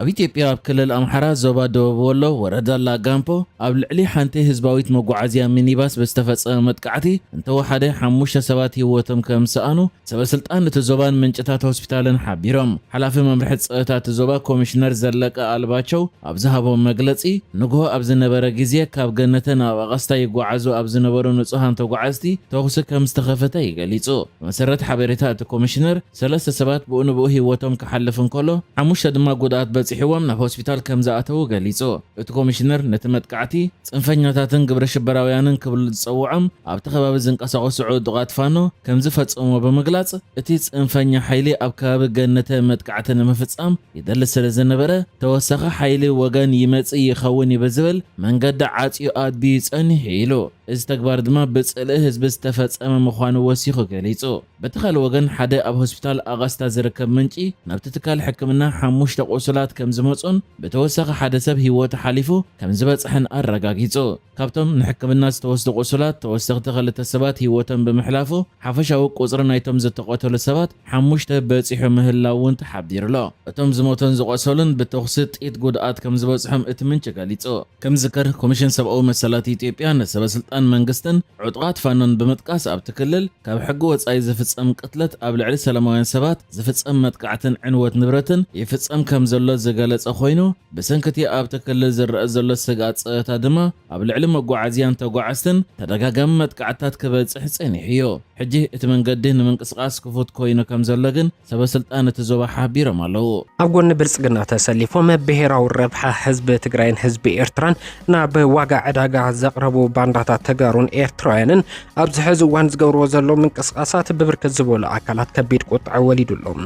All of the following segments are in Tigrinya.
ኣብ ኢትዮጵያ ኣብ ክልል ኣምሓራ ዞባ ደቡብ ወሎ ወረዳ ላጋምፖ ኣብ ልዕሊ ሓንቲ ህዝባዊት መጓዓዝያ ሚኒባስ ብዝተፈጸመ መጥቃዕቲ እንተወሓደ 5 ሰባት ህይወቶም ከም ዝሰኣኑ ሰበስልጣን እቲ ዞባን ምንጭታት ሆስፒታልን ሓቢሮም። ሓላፊ መምርሒ ፀጥታ እቲ ዞባ ኮሚሽነር ዘለቀ ኣልባቸው ኣብ ዝሃቦም መግለጺ ንግሆ ኣብ ዝነበረ ግዜ ካብ ገነተ ናብ ኣቐስታ ይጓዓዙ ኣብ ዝነበሩ ንጹሃን ተጓዓዝቲ ተኹሲ ከም ዝተኸፈተ ይገሊጹ። ብመሰረት ሓበሬታ እቲ ኮሚሽነር 3 ሰባት ብኡንብኡ ህይወቶም ክሓልፍ እንከሎ 5 ድማ ጉድኣት በፂሕዎም ናብ ሆስፒታል ከም ዝኣተው ገሊጹ። እቲ ኮሚሽነር ነቲ መጥቃዕቲ ጽንፈኛታትን ግብረ ሽበራውያንን ክብሉ ዝጸውዖም ኣብቲ ከባቢ ዝንቀሳቐሱ ዕጡቓት ፋኖ ከም ዝፈጸሞ ብምግላጽ እቲ ጽንፈኛ ሓይሊ ኣብ ከባቢ ገነተ መጥቃዕቲ ንምፍጻም ይደሊ ስለ ዝነበረ ተወሳኺ ሓይሊ ወገን ይመጽእ ይኸውን ይብዝብል መንገዲ ዓጽዩ ኣድቢዩ ይጸኒሕ ኢሉ። እዚ ተግባር ድማ ብጽልኢ ህዝቢ ዝተፈጸመ ምዃኑ ወሲኹ ገሊጹ። በቲ ካልእ ወገን ሓደ ኣብ ሆስፒታል ኣቐስታ ዝርከብ ምንጪ ናብቲ ትካል ሕክምና 5 ቁስላት ከም ዝመጹን ብተወሳኺ ሓደ ሰብ ህይወቱ ሓሊፉ ከም ዝበጽሕን ኣረጋጊጹ። ካብቶም ንሕክምና ዝተወስዱ ቁስላት ተወሰኽቲ 2 ሰባት ህይወቶም ብምሕላፉ ሓፈሻዊ ቁጽሪ ናይቶም ዝተቆተሉ ሰባት 5 በጺሑ ምህላውን ተሓቢሩሎ። እቶም ዝሞቶን ዝቆሰሉን ብተኹሲ ጥይት ጉድኣት ከም ዝበጽሖም እቲ ምንጪ ገሊጹ። ከም ዝከር ኮሚሽን ሰብኣዊ መሰላት ኢትዮጵያ ንሰበስልጣን መንግስትን ዕጡቓት ፋኖን ብምጥቃስ ኣብቲ ክልል ካብ ሕጊ ወጻኢ ዝፍጸም ቅትለት ኣብ ልዕሊ ሰላማውያን ሰባት ዝፍጸም መጥቃዕትን ዕንወት ንብረትን ይፍጸም ከም ዘሎ ዝገለጸ ኮይኑ ብሰንኪቲ ኣብቲ ክልል ዝረአ ዘሎ ስግኣት ፀጥታ ድማ ኣብ ልዕሊ መጓዓዝያን ተጓዓዝትን ተደጋጋሚ መጥቃዕትታት ክበጽሕ ጸኒሑ እዩ። ሕጂ እቲ መንገዲ ንምንቅስቓስ ክፉት ኮይኑ ከም ዘሎ ግን ሰበስልጣን እቲ ዞባ ሓቢሮም ኣለዉ። ኣብ ጎኒ ብልጽግና ተሰሊፎም ብሄራዊ ረብሓ ህዝቢ ትግራይን ህዝቢ ኤርትራን ናብ ዋጋ ዕዳጋ ዘቕረቡ ባንዳታት ተጋሩን ኤርትራውያንን ኣብዚ ሕዚ እዋን ዝገብርዎ ዘሎ ምንቅስቓሳት ብብርክት ዝበሉ ኣካላት ከቢድ ቁጥዐ ወሊዱሎም።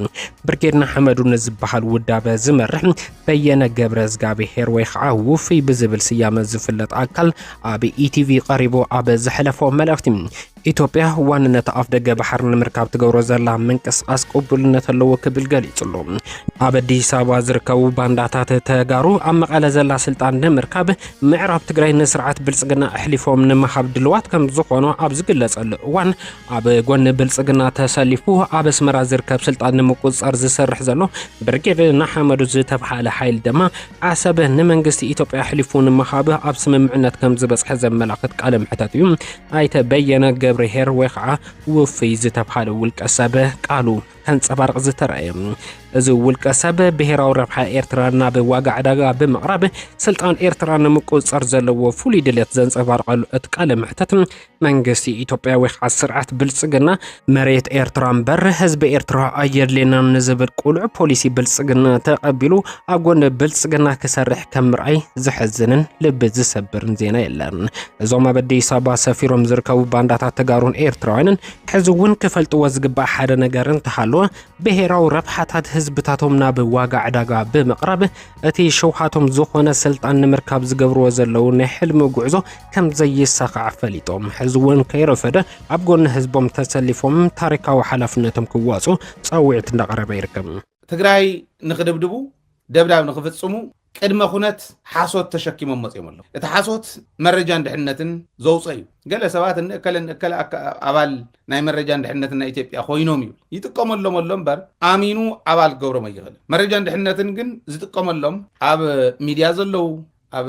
ብርጌድና ሓመዱን ዝበሃል ውዳበ ዝመርሕ በየነ ገብረ ዝጋብሔር ወይ ከዓ ውፍይ ብዝብል ስያመ ዝፍለጥ ኣካል ኣብ ኢቲቪ ቀሪቡ ኣብ ዝሕለፎ መልእኽቲ ኢትዮጵያ ዋንነት ኣፍ ደገ ባሕር ንምርካብ ትገብሮ ዘላ ምንቅስቓስ ቅቡልነት ኣለዎ ክብል ገሊጹሉ። ኣብ ኣዲስ ኣበባ ዝርከቡ ባንዳታት ተጋሩ ኣብ መቐለ ዘላ ስልጣን ንምርካብ ምዕራብ ትግራይ ንስርዓት ብልጽግና ኣሕሊፎም ንምሃብ ድልዋት ከም ዝኾኑ ኣብ ዝግለጸሉ እዋን ኣብ ጎኒ ብልጽግና ተሰሊፉ ኣብ ኣስመራ ዝርከብ ስልጣን ንምቁፅጻር ዝሰርሕ ዘሎ ብርጌድ ናሓመዱ ዝተባሃለ ሓይል ድማ ዓሰብ ንመንግስቲ ኢትዮጵያ ኣሕሊፉ ንምሃብ ኣብ ስምምዕነት ከም ዝበጽሐ ዘመላኽት ቃለ መሕተት እዩ። ኣይተ በየነ ገብረሄር ወይ ከዓ ውፍይ ዝተባሃለ ውልቀ ሰብ ቃሉ ከንጸባርቕ ዝተረኣየ እዚ ውልቀ ሰብ ብሄራዊ ረብሓ ኤርትራ ናብ ዋጋ ዕዳጋ ብምቕራብ ስልጣን ኤርትራ ንምቁፅጻር ዘለዎ ፍሉይ ድሌት ዘንጸባርቐሉ እቲ ቃለ መሕተት መንግስቲ ኢትዮጵያ ወይ ከዓ ስርዓት ብልጽግና መሬት ኤርትራ እምበር ህዝቢ ኤርትራ ኣየድልየናን ንዝብል ቁልዕ ፖሊሲ ብልጽግና ተቐቢሉ ኣብ ጎኒ ብልጽግና ክሰርሕ ከም ምርኣይ ዝሕዝንን ልቢ ዝሰብርን ዜና የለን። እዞም ኣብ ኣዲስ ኣበባ ሰፊሮም ዝርከቡ ባንዳታት ተጋሩን ኤርትራውያንን ሕዚ እውን ክፈልጥዎ ዝግባእ ሓደ ነገር እንተሃለወ ብሄራዊ ረብሓታት ህዝብታቶም ናብ ዋጋ ዕዳጋ ብምቕራብ እቲ ሸውሃቶም ዝኾነ ስልጣን ንምርካብ ዝገብርዎ ዘለዉ ናይ ሕልሚ ጉዕዞ ከም ዘይሳኻዕ ፈሊጦም ሕዚ እውን ከይረፈደ ኣብ ጎኒ ህዝቦም ተሰሊፎም ታሪካዊ ሓላፍነቶም ክዋፁ ጸዊዕት እንዳቐረበ ይርከብ። ትግራይ ንኽድብድቡ ደብዳብ ንኽፍጽሙ ቅድመ ኩነት ሓሶት ተሸኪሞም መጽኦም ኣለዉ። እቲ ሓሶት መረጃ ድሕነትን ዘውፅእ እዩ። ገለ ሰባት ንእከለ ኣባል ናይ መረጃ ድሕነትን ናይ ኢትዮጵያ ኮይኖም እዩ ይጥቀመሎም ኣሎ እምበር ኣሚኑ ኣባል ክገብሮም ኣይኽእልን። መረጃ ድሕነትን ግን ዝጥቀመሎም ኣብ ሚድያ ዘለዉ ኣብ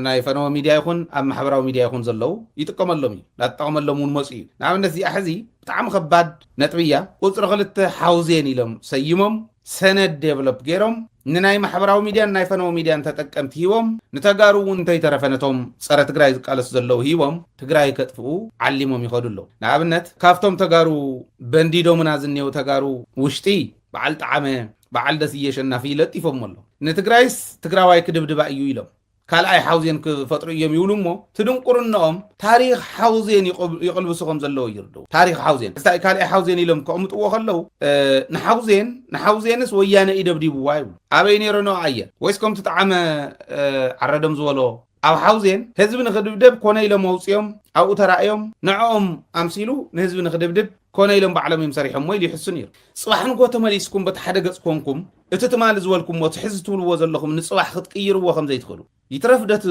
ናይ ፈነወ ሚድያ ይኹን ኣብ ማሕበራዊ ሚድያ ይኹን ዘለዉ ይጥቀመሎም እዩ ዳጥቀመሎም እውን መጽኡ እዩ። ንኣብነት እዚኣ ሕዚ ብጣዕሚ ከባድ ነጥብያ ቁፅሪ 2 ሓውዜን ኢሎም ሰይሞም ሰነድ ዴቨሎፕ ገይሮም ንናይ ማሕበራዊ ሚድያን ናይ ፈነወ ሚድያን ተጠቀምቲ ሂቦም ንተጋሩ እውን እንተይተረፈነቶም ፀረ ትግራይ ዝቃለሱ ዘለዉ ሂቦም ትግራይ ከጥፍኡ ዓሊሞም ይኸዱ ኣለዉ። ንኣብነት ካብቶም ተጋሩ በንዲዶምና ዝኔው ተጋሩ ውሽጢ በዓል ጣዕመ በዓል ደስየ ሸናፊ ለጢፎም ኣሎ። ንትግራይስ ትግራዋይ ክድብድባ እዩ ኢሎም ካልኣይ ሓውዜን ክፈጥሩ እዮም ይብሉ እሞ ትድንቁርነኦም ታሪክ ሓውዜን ይቕልብስኹም ዘለዎ ይርድው። ታሪክ ሓውዜን እስታይ ካልኣይ ሓውዜን ኢሎም ከቕምጥዎ ከለዉ ንሓውዜንስ ወያነ ይደብዲብዋ ይብሉ። ኣበይ ነይሮ ነው ኣየር ወይስ ከምቲ ጣዕመ ዓረዶም ዝበሎ ኣብ ሓውዜን ህዝቢ ንኽድብድብ ኮነ ኢሎም መውፅኦም ኣብኡ ተራእዮም ንዕኦም ኣምሲሉ ንህዝቢ ንኽድብድብ ኮነ ኢሎም ባዕሎም እዮም ሰሪሖም ወይ ይሕሱ ነይሩ። ጽባሕ ንጎ ተመሊስኩም በቲ ሓደ ገጽ ኮንኩም እቲ ትማሊ ዝበልኩምዎ ትሕዝ ትብልዎ ዘለኹም ንጽባሕ ክትቅይርዎ ከም ዘይትኽእሉ ይትረፍደት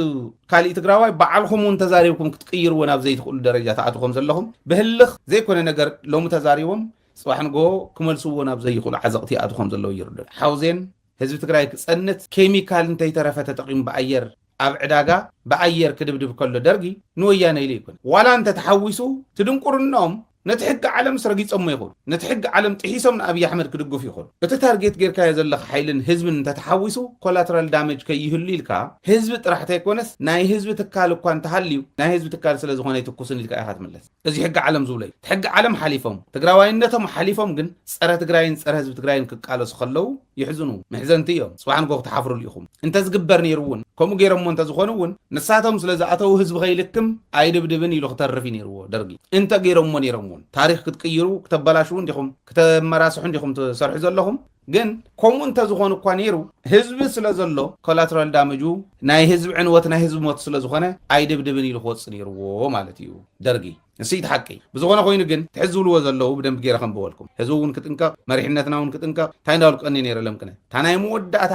ካልእ ትግራዋይ ባዕልኩም እውን ተዛሪብኩም ክትቅይርዎ ናብ ዘይትኽእሉ ደረጃ ተኣትኹም ዘለኹም ብህልኽ ዘይኮነ ነገር ሎሚ ተዛሪቦም ጽባሕ ንጎ ክመልስዎ ናብ ዘይኽእሉ ዓዘቕቲ ኣትኹም ዘለዉ ይርዱ። ሓውዜን ህዝቢ ትግራይ ክጸንት ኬሚካል እንተይተረፈ ተጠቂሙ ብኣየር ኣብ ዕዳጋ ብኣየር ክድብድብ ከሎ ደርጊ ንወያነ ኢሉ ይኮን ዋላ እንተ ተሓዊሱ ትድንቁርኖም ነቲ ሕጊ ዓለም ስረጊጾሞ ይኹን ነቲ ሕጊ ዓለም ጥሒሶም ንኣብይ ኣሕመድ ክድግፉ ይኹን እቲ ታርጌት ጌርካዮ ዘለኻ ሓይልን ህዝብን እንተተሓዊሱ ኮላተራል ዳሜጅ ከይህሉ ኢልካ ህዝቢ ጥራሕ ተይኮነስ ናይ ህዝቢ ትካል እኳ እንተሃልዩ ናይ ህዝቢ ትካል ስለ ዝኾነ ይትኩስን ኢልካ ኢኻ ትምለስ እዚ ሕጊ ዓለም ዝብሎ እዩ ሕጊ ዓለም ሓሊፎም ትግራዋይነቶም ሓሊፎም ግን ፀረ ትግራይን ፀረ ህዝቢ ትግራይን ክቃለሱ ከለዉ ይሕዝኑ ምሕዘንቲ እዮም ጽባሕን ጎ ክትሓፍሩሉ ኢኹም እንተ ዝግበር ነይሩ እውን ከምኡ ገይሮሞ እንተዝኾኑ እውን ንሳቶም ስለ ዝኣተዉ ህዝቢ ከይልክም ኣይድብድብን ኢሉ ክተርፍ ነይርዎ ደርጊ እንተ ገይሮሞ ነይሮም እውን ታሪክ ክትቅይሩ ክትበላሽው እንዲኹም ከተመራስሑ እንዲኹም ትሰርሑ ዘለኹም ግን ከምኡ እንተ ዝኾኑ እኳ ነይሩ ህዝቢ ስለ ዘሎ ኮላተራል ዳሜጁ ናይ ህዝቢ ዕንወት ናይ ህዝቢ ሞት ስለ ዝኾነ ኣይድብድብን ኢሉ ክወፅእ ነይርዎ ማለት እዩ ደርጊ ንስይት ሓቂ ብዝኾነ ኮይኑ ግን ትሕዝብልዎ ዘለዉ ብደንብ ገይረ ከም በወልኩም ህዝቢ እውን ክጥንቀቕ መሪሕነትና እውን ክጥንቀቕ እንታይ እንዳበልቀኒ ነይረ ቅነ እታ ናይ መወዳእታ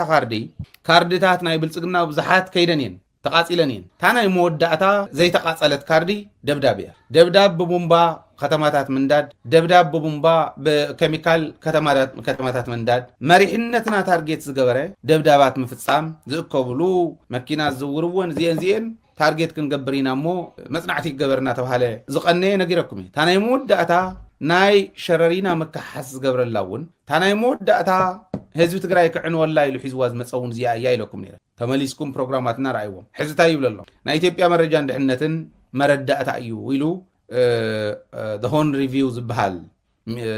ካርድታት ናይ ብልፅግና ብዙሓት ከይደን እየን ተቃፂለን እየን እታ ናይ መወዳእታ ዘይተቃፀለት ካርዲ ደብዳብ እያ ደብዳብ ብቡምባ ከተማታት ምንዳድ ደብዳብ ብቡምባ ብኬሚካል ከተማታት ምንዳድ መሪሕነትና ታርጌት ዝገበረ ደብዳባት ምፍጻም ዝእከብሉ መኪና ዝውርዎን እዚአን ታርጌት ክንገብር ኢና እሞ መጽናዕቲ ይገበርና ተባሃለ ዝቐነየ ነጊረኩም እታ ናይ መወዳእታ ናይ ሸረሪና መካሓስ ዝገብረላ እውን እታ ናይ መወዳእታ ህዝቢ ትግራይ ክዕንወላ ኢሉ ሒዝዋ ዝመፀውን እዚኣ እያ ኢለኩም ነይረ ተመሊስኩም ፕሮግራማትና ረኣይዎም ሕዝታ ይብለ ኣሎ ናይ ኢትዮጵያ መረጃን ድሕነትን መረዳእታ እዩ ኢሉ ሆን ሪቪው ዝበሃል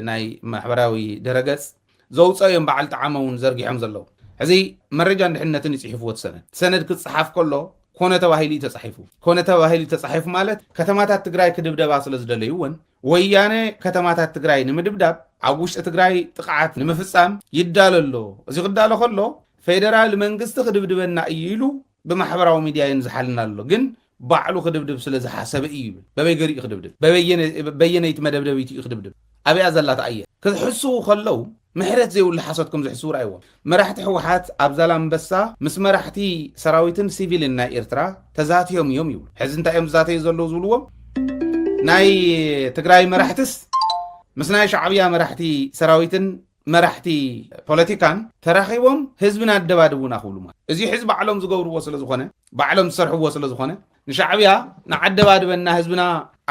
ናይ ማሕበራዊ ድረገጽ ዘውፀ እዮም በዓል ጣዕመ እውን ዘርጊሖም ዘለዉ ሕዚ መረጃን ድሕነትን ይፅሒፍዎ ሰነድ ክፅሓፍ ከሎ ኮነ ተባሂሉ ተጻሒፉ ማለት ከተማታት ትግራይ ክድብደባ ስለ ዝደለዩ እውን ወያነ ከተማታት ትግራይ ንምድብዳብ ኣብ ውሽጢ ትግራይ ጥቃዓት ንምፍጻም ይዳለሎ እዚ ክዳሎ ከሎ ፌደራል መንግስቲ ክድብድበና እዩ ኢሉ ብማሕበራዊ ሚድያ ይንዝሓልና ኣሎ ግን ባዕሉ ክድብድብ ስለ ዝሓሰበ እዩ ይብል በበይ ገሪኡ ክድብድብ በየነይቲ መደብደቢት እዩ ክድብድብ ኣብያ ዘላታ ኣየ ክሕስቡ ከለው ምሕረት ዘይብሉ ሓሶትኩም ዝሕስቡ ረኣይዎም መራሕቲ ሕወሓት ኣብ ዛላምበሳ ምስ መራሕቲ ሰራዊትን ሲቪልን ናይ ኤርትራ ተዛትዮም እዮም ይብሉ ሕዚ እንታይ እዮም ዝዛተዩ ዘለዉ ዝብልዎም ናይ ትግራይ መራሕትስ ምስ ናይ ሻዕብያ መራሕቲ ሰራዊትን መራሕቲ ፖለቲካን ተራኺቦም ህዝብና ኣደባድቡና ክብሉ ማለት እዚ ሕዝቢ ባዕሎም ዝገብርዎ ስለ ዝኾነ ባዕሎም ዝሰርሕዎ ስለ ዝኾነ ንሻዕብያ ንዓደባድበና ህዝብና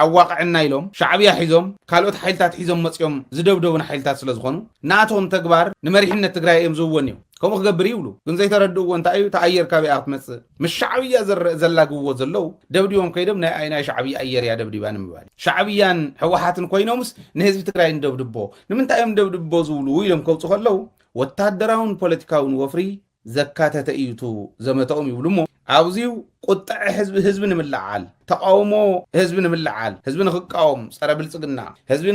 ኣዋቅዕና ኢሎም ሻዕብያ ሒዞም ካልኦት ሓይልታት ሒዞም መፅዮም ዝደብደቡና ሓይልታት ስለ ዝኾኑ ናቶም ተግባር ንመሪሕነት ትግራይ እዮም ዝውዎን እዮም ከምኡ ክገብር ይብሉ ግን ዘይተረድእዎ እንታይ እዩ ተኣየር ካበይ ክትመፅእ ምስ ሻዕብያ ዘላግብዎ ዘለው ደብዲቦም ከይዶም ናይ ሻዕብያ ኣየር እያ ደብዲባ ንምባል ሻዕብያን ሕወሓትን ኮይኖምስ ንህዝቢ ትግራይ እንደብድቦ ንምንታይ እዮም ደብድቦ ዝብሉ ኢሎም ከውፁ ከለው ወታደራውን ፖለቲካውን ወፍሪ ዘካተተ እዩቱ ዘመተኦም ይብሉ እሞ ኣብዚው ቁጣዕ ህዝቢ ንምልዓል ተቃውሞ ህዝቢ ንምልዓል ህዝቢ ንክቃወም ፀረ ብልፅግና ህዝቢ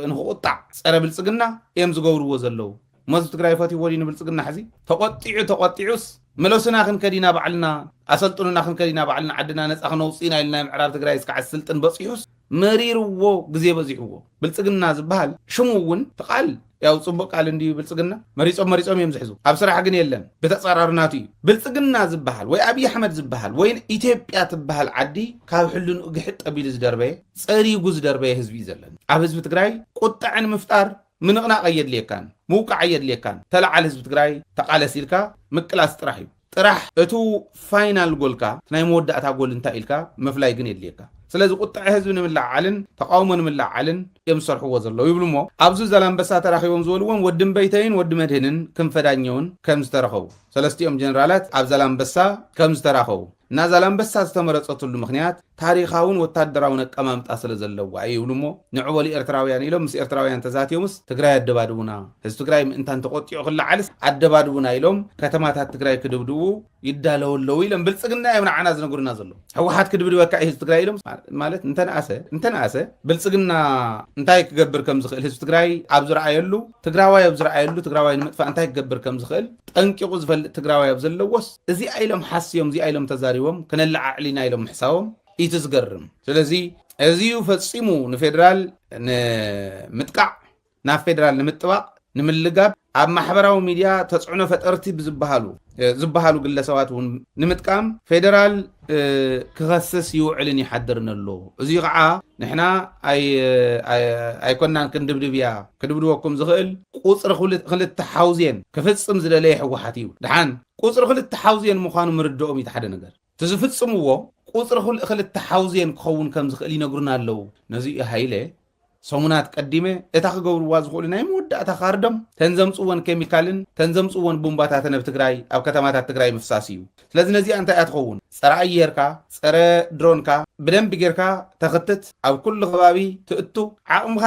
ንክቁጣዕ ፀረ ብልፅግና እዮም ዝገብርዎ ዘለው መዝቢ ትግራይ ፈትይዎ ዲ ንብልፅግና ሕዚ ተቆጢዑስ መለሱና ክንከዲና ባዕልና ኣሰልጡንና ክንከዲና ባዕልና ዓድና ነፃ ክነውፅኢና ኢልና ምዕራብ ትግራይ እስካዕ ስልጥን በፂሑስ መሪርዎ ግዜ በዚሕዎ ብልፅግና ዝበሃል ሽሙ እውን ተቃል ያው ጽቡቅ ቃል እንዲ ብልጽግና መሪጾም እዮም ዝሕዙ ኣብ ስራሕ ግን የለን በተጻራርናቱ እዩ ብልጽግና ዝበሃል ወይ አብይ አሕመድ ዝበሃል ወይ ኢትዮጵያ ትበሃል ዓዲ ካብ ሕሉን ግሕጥ ጠቢል ዝደርበየ ጸሪጉ ዝደርበየ ህዝቢ ዘለን ኣብ ህዝቢ ትግራይ ቁጣዕን ምፍጣር ምንቕናቕ የድልየካን ምውቃዕ የድልየካን ተላዓል ህዝቢ ትግራይ ተቃለሲልካ ምቅላስ ጥራሕ እዩ ጥራሕ እቱ ፋይናል ጎልካ ናይ መወዳእታ ጎል እንታይ ኢልካ መፍላይ ግን የድልየካ ስለዚ ቁጣዕ ህዝቢ ንምልዓልን ተቃውሞ ንምልዓልን እዮም ዝሰርሕዎ ዘለዉ ይብሉ እሞ ኣብዚ ዛላምበሳ ተራኺቦም ዝበልዎም ወዲ እምበይተይን ወዲ መድህንን ክንፈዳኘውን ከም ዝተረኸቡ ሰለስቲኦም ጀነራላት ኣብ ዛላምበሳ ከም ዝተራኸቡ እና ዛላምበሳ ዝተመረፀትሉ ምክንያት ታሪኻውን ወታደራውን አቀማምጣ ስለ ዘለዋ ይብሉ እሞ ንዕወሊ ኤርትራውያን ኢሎም ምስ ኤርትራውያን ተዛትዮምስ ትግራይ ኣደባድቡና ህዝቢ ትግራይ ምእንታን ተቆጢዑ ክልዓልስ ኣደባድቡና ኢሎም ከተማታት ትግራይ ክድብድቡ ይዳለወለው ኢሎም ብልጽግና እዮም ንዓና ዝነግሩና ዘለዉ ሕወሓት ክድብድበካ ህዝቢ ትግራይ ኢሎም ማለት እንተነኣሰ ብልጽግና እንታይ ክገብር ከም ዝኽእል ህዝቢ ትግራይ ኣብ ዝረኣየሉ ትግራዋይ ኣብ ዝረኣየሉ ትግራዋይ ንምጥፋእ እንታይ ክገብር ከም ዝኽእል ጠንቂቁ ዝፈልጥ ትግራዋይ ኣብ ዘለዎስ እዚ ኢሎም ሓስዮም እዚ ኢሎም ተዛሪቦም ከነላዓዕሊና ኢሎም ሕሳቦም ኢቱ ዝገርም ስለዚ እዚዩ ፈጺሙ ንፌደራል ንምጥቃዕ ናብ ፌደራል ንምጥባቅ ንምልጋብ ኣብ ማሕበራዊ ሚድያ ተጽዕኖ ፈጠርቲ ዝብሃሉ ግለሰባት እውን ንምጥቃም ፌደራል ክኸስስ ይውዕልን ይሓድርን ኣሎ እዚ ከዓ ንሕና ኣይኮናን ክድብድበኩም ዝኽእል ቁፅሪ ክልተ ሓውዝየን ክፍጽም ዝደለየ ሕወሓት እዩ ድሓን ቁፅሪ ክልተ ሓውዝየን ምዃኑ ምርድኦም እዩ ሓደ ነገር ትዝፍጽምዎ ቁፅሪ ክልተ ሓውዝየን ክኸውን ከም ዝኽእል ይነግሩና ኣለዉ ነዚ ሃይለ ሰሙናት ቀዲመ እታ ክገብርዋ ዝኽእሉ ናይ መወዳእታ ካርዶም ተንዘምፅዎን ኬሚካልን ተንዘምፅዎን ቦምባታት ኣብ ትግራይ ኣብ ከተማታት ትግራይ ምፍሳስ እዩ ስለዚ ነዚኣ እንታይ እያ ትኸውን ፀረ ኣየርካ ፀረ ድሮንካ ብደንቢ ጌርካ ተኽትት ኣብ ኩሉ ከባቢ ትእቱ ዓቕምኻ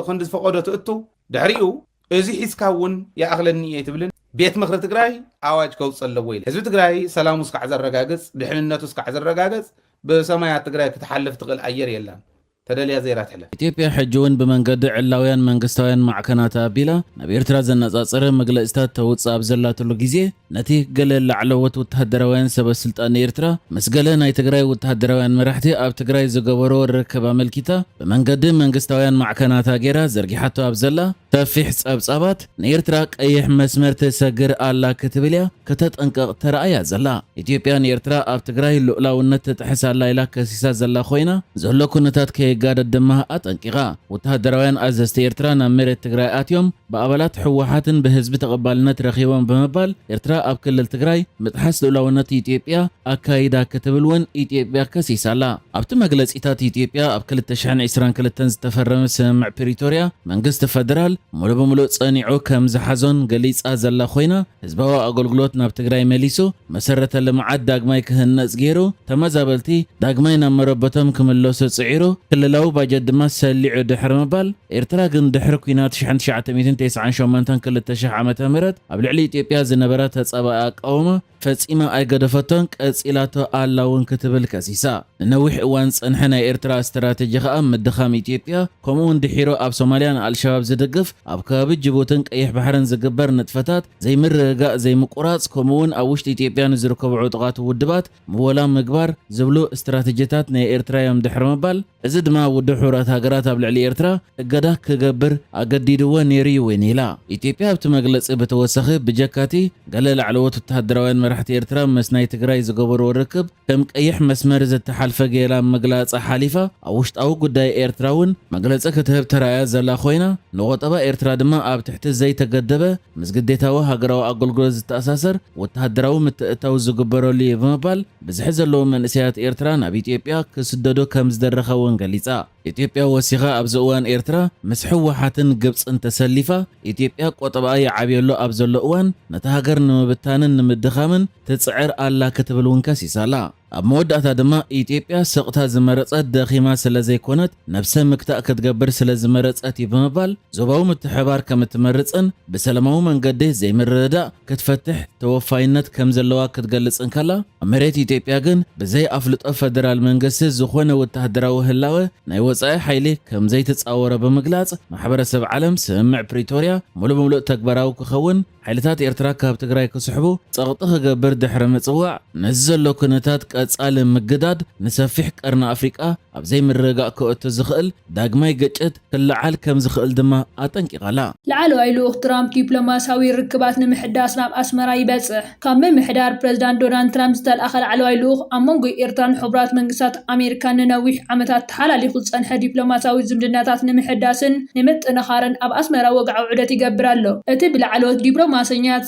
ክንዲ ዝፈቐዶ ትእቱ ድሕሪኡ እዚ ሒዝካ እውን ይኣኽለኒ እየ ትብልን ቤት ምክሪ ትግራይ ኣዋጅ ከውፅእ ኣለዎ ኢለ ህዝቢ ትግራይ ሰላሙ እስካዕ ዘረጋግፅ ድሕንነቱ እስካዕ ዘረጋግፅ ብሰማያት ትግራይ ክትሓልፍ ትኽእል ኣየር የላን ተደልያ ዘይራት ሕለ ኢትዮጵያ ሕጂ እውን ብመንገዲ ዕላውያን መንግስታውያን ማዕከናት ኣቢላ ናብ ኤርትራ ዘነጻጽረ መግለጽታት ተውፅእ ኣብ ዘላትሉ ግዜ ነቲ ገለ ላዕለዎት ወተሃደራውያን ሰበስልጣን ኤርትራ ምስ ገለ ናይ ትግራይ ወተሃደራውያን መራሕቲ ኣብ ትግራይ ዝገበሮ ርክብ ኣመልኪታ ብመንገዲ መንግስታውያን ማዕከናት ጌራ ዘርጊሓቶ ኣብ ዘላ ሰፊሕ ጸብጻባት ንኤርትራ ቀይሕ መስመር ተሰግር ኣላ ክትብል እያ ከተጠንቀቕ ተረኣያ ዘላ ኢትዮጵያ ንኤርትራ ኣብ ትግራይ ልኡላውነት ተጥሕሳላ ኢላ ከሲሳ ዘላ ኮይና ዘሎ ኩነታት ከይጋደድ ድማ ኣጠንቂቓ ወተሃደራውያን ኣዘዝቲ ኤርትራ ናብ መሬት ትግራይ ኣትዮም ብኣባላት ሕወሓትን ብህዝቢ ተቐባልነት ረኺቦም ብምባል ኤርትራ ኣብ ክልል ትግራይ ምጥሓስ ልኡላውነት ኢትዮጵያ ኣካይዳ ክትብል እውን ኢትዮጵያ ከሲሳላ ኣብቲ መግለጺታት ኢትዮጵያ ኣብ 2022 ዝተፈረመ ስምምዕ ፕሪቶርያ መንግስቲ ፌደራል ሙሉእ ብሙሉእ ጸኒዑ ከም ዝሓዞን ገሊጻ ዘላ ኮይና ህዝባዊ ኣገልግሎት ናብ ትግራይ መሊሱ መሰረተ ልምዓት ዳግማይ ክህነጽ ገይሩ ተመዛበልቲ ዳግማይ ናብ መረበቶም ክምለሱ ጽዒሩ ክልላዊ ባጀት ድማ ሰሊዑ ድሕሪ ምባል ኤርትራ ግን ድሕሪ ኩናት 1998-2000 ዓመተ ምህረት ኣብ ልዕሊ ኢትዮጵያ ዝነበረ ተጸባኢ ኣቃውማ ፈጺማ ኣይገደፈቶን ቀጺላቶ ኣላውን ክትብል ከሲሳ ንነዊሕ እዋን ጸንሐ ናይ ኤርትራ ስትራቴጂ ከዓ ምድኻም ኢትዮጵያ ከምኡውን ድሒሮ ኣብ ሶማልያን ኣልሸባብ ዝድግፍ ኣብ ከባቢ ጅቡትን ቀይሕ ባሕርን ዝግበር ንጥፈታት ዘይምርግጋእ ዘይምቁራጽ ከምኡውን ኣብ ውሽጢ ኢትዮጵያ ንዝርከቡ ዕጡቓት ውድባት ምወላ ምግባር ዝብሉ ስትራቴጂታት ናይ ኤርትራ እዮም ድሕሪ ምባል እዚ ድማ ውድብ ሕብረት ሃገራት ኣብ ልዕሊ ኤርትራ እገዳ ክገብር ኣገዲድዎ ነይሩ እውን ኢላ ኢትዮጵያ ኣብቲ መግለጺ ብተወሳኺ ብጀካቲ ገለ ላዕለዎት ወተሃደራውያን መራሕቲ ኤርትራ ምስ ናይ ትግራይ ዝገበርዎ ርክብ ከም ቀይሕ መስመር ዝተሓልፈ ጌራ መግለፂ ሓሊፋ ኣብ ውሽጣዊ ጉዳይ ኤርትራ እውን መግለፂ ክትህብ ተራእያ ዘላ ኮይና ንቆጠባ ኤርትራ ድማ ኣብ ትሕቲ ዘይተገደበ ምስ ግዴታዊ ሃገራዊ ኣገልግሎት ዝተኣሳሰር ወተሃደራዊ ምትእታው ዝግበረሉ እዩ ብምባል ብዝሒ ዘለዉ መንእሰያት ኤርትራ ናብ ኢትዮጵያ ክስደዱ ከም ዝደረኸውን ገሊጻ ኢትዮጵያ ወሲኻ ኣብዚ እዋን ኤርትራ ምስ ሕወሓትን ግብፅን ተሰሊፋ ኢትዮጵያ ቆጠባ ይዓብየሉ ኣብ ዘሎ እዋን ነቲ ሃገር ንምብታንን ንምድኻምን ትጽዕር ኣላ ክትብል እውን ከሲሳላ ኣብ መወዳእታ ድማ ኢትዮጵያ ስቕታ ዝመረጸት ደኺማ ስለ ዘይኮነት ነብሰ ምክታእ ክትገብር ስለ ዝመረጸት እዩ ብምባል ዞባዊ ምትሕባር ከም እትመርፅን ብሰላማዊ መንገዲ ዘይምርድዳእ ክትፈትሕ ተወፋይነት ከም ዘለዋ ክትገልጽን ከላ ኣብ መሬት ኢትዮጵያ ግን ብዘይ ኣፍልጦ ፌደራል መንግስቲ ዝኾነ ወተሃደራዊ ህላወ ናይ ወጻኢ ሓይሊ ከም ዘይተጻወረ ብምግላጽ ማሕበረሰብ ዓለም ስምምዕ ፕሪቶርያ ሙሉእ ብምሉእ ተግባራዊ ክኸውን ሓይልታት ኤርትራ ካብ ትግራይ ክስሕቡ ጸቕጢ ክገብር ድሕሪ ምጽዋዕ ነዚ ዘሎ ኩነታት ቀጻሊ ምግዳድ ንሰፊሕ ቀርኒ ኣፍሪቃ ኣብ ዘይምርግጋእ ክእቱ ዝኽእል ዳግማይ ግጭት ክለዓል ከም ዝኽእል ድማ ኣጠንቂቓላ ላዕለዋይ ልኡኽ ትራምፕ ዲፕሎማስያዊ ርክባት ንምሕዳስ ናብ ኣስመራ ይበጽሕ ካብ ምምሕዳር ፕረዚዳንት ዶናልድ ትራምፕ ዝተለኣኸ ላዕለዋይ ልኡኽ ኣብ መንጎ ኤርትራን ሕቡራት መንግስታት ኣሜሪካ ንነዊሕ ዓመታት ተሓላሊፉ ዝጸንሐ ዲፕሎማስያዊ ዝምድናታት ንምሕዳስን ንምጥንኻርን ኣብ ኣስመራ ወግዓዊ ዑደት ይገብር ኣሎ እቲ ብላዕለዎት ዲፕሎማስያት